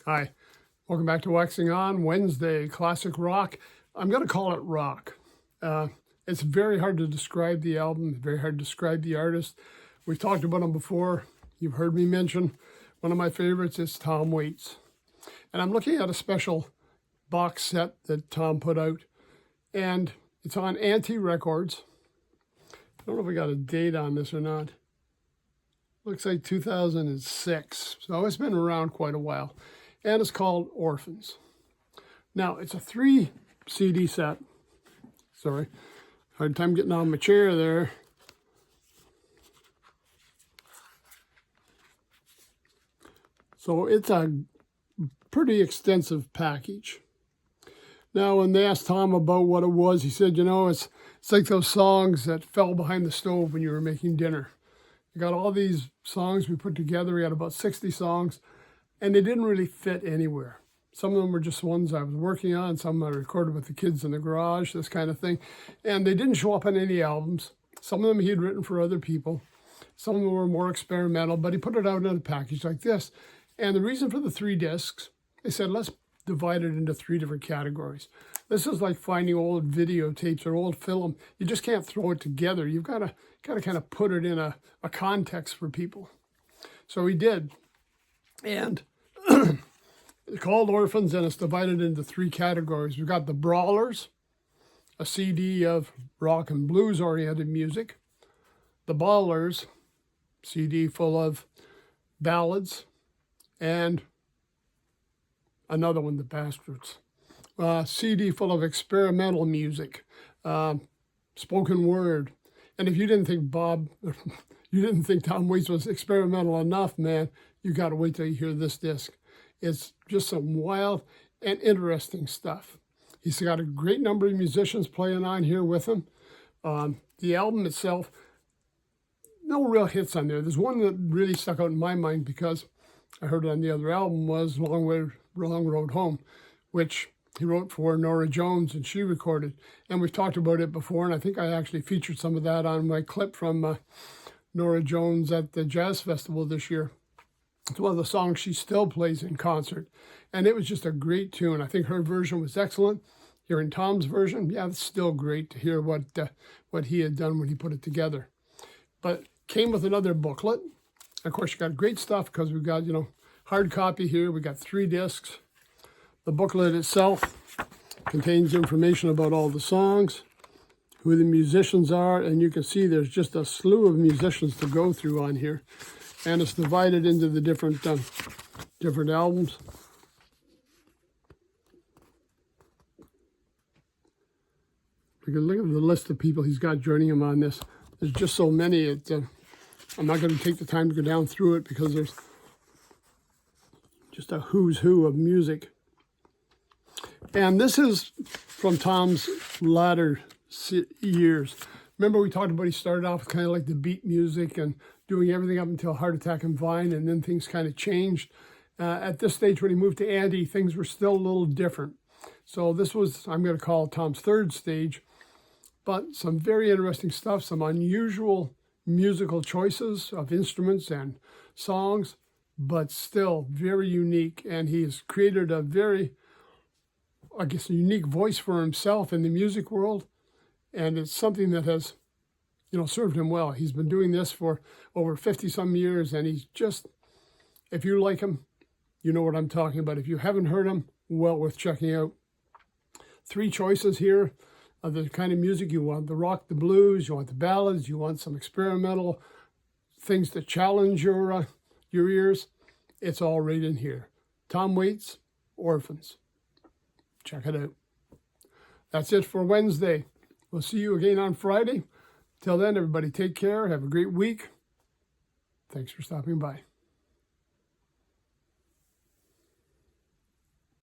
Hi, welcome back to Waxing On Wednesday, classic rock. I'm going to call it rock. It's very hard to describe the album, very hard to describe the artist. We've talked about him before. You've heard me mention one of my favorites is Tom Waits. And I'm looking at a special box set that Tom put out, and it's on Anti Records. I don't know if we got a date on this or not. Looks like 2006, so it's been around quite a while. And it's called Orphans. Now, it's a 3 CD set. Sorry, hard time getting on my chair there. So it's a pretty extensive package. Now, when they asked Tom about what it was, he said, it's like those songs that fell behind the stove when you were making dinner. We got all these songs we put together. We had about 60 songs. And they didn't really fit anywhere. Some of them were just ones I was working on. Some I recorded with the kids in the garage, this kind of thing. And they didn't show up on any albums. Some of them he had written for other people. Some of them were more experimental, but he put it out in a package like this. And the reason for the 3 discs, they said, let's divide it into 3 different categories. This is like finding old videotapes or old film. You just can't throw it together. You've got to kind of put it in a context for people. So he did. And it's called Orphans, and it's divided into 3 categories. We've got the Brawlers, a CD of rock and blues-oriented music. The Ballers, CD full of ballads. And another one, the Bastards, CD full of experimental music, spoken word. And if you didn't think you didn't think Tom Waits was experimental enough, man, you got to wait till you hear this disc. It's just some wild and interesting stuff. He's got a great number of musicians playing on here with him. The album itself, no real hits on there. There's one that really stuck out in my mind because I heard it on the other album was Long Road Home, which he wrote for Norah Jones and she recorded. And we've talked about it before, and I think I actually featured some of that on my clip from Norah Jones at the Jazz Festival this year. It's one of the songs she still plays in concert. And it was just a great tune. I think her version was excellent. Hearing Tom's version, yeah, it's still great to hear what he had done when he put it together. But came with another booklet. Of course, you got great stuff because we've got, hard copy here. We got 3 discs. The booklet itself contains information about all the songs, who the musicians are, and you can see there's just a slew of musicians to go through on here. And it's divided into the different albums. You can look at the list of people he's got joining him on this. There's just so many. I'm not going to take the time to go down through it because there's just a who's who of music. And this is from Tom's latter years. Remember we talked about he started off with kind of like the beat music and doing everything up until Heart Attack and Vine, and then things kind of changed. At this stage, when he moved to Andy, things were still a little different. So this was, I'm going to call Tom's 3rd stage, but some very interesting stuff, some unusual musical choices of instruments and songs, but still very unique. And he has created a very, a unique voice for himself in the music world. And it's something that has, served him well. He's been doing this for over 50-some years, and he's just, if you like him, you know what I'm talking about. If you haven't heard him, well worth checking out. 3 choices here of the kind of music you want. The rock, the blues, you want the ballads, you want some experimental things to challenge your ears. It's all right in here. Tom Waits, Orphans. Check it out. That's it for Wednesday. We'll see you again on Friday. Till then, everybody take care. Have a great week. Thanks for stopping by.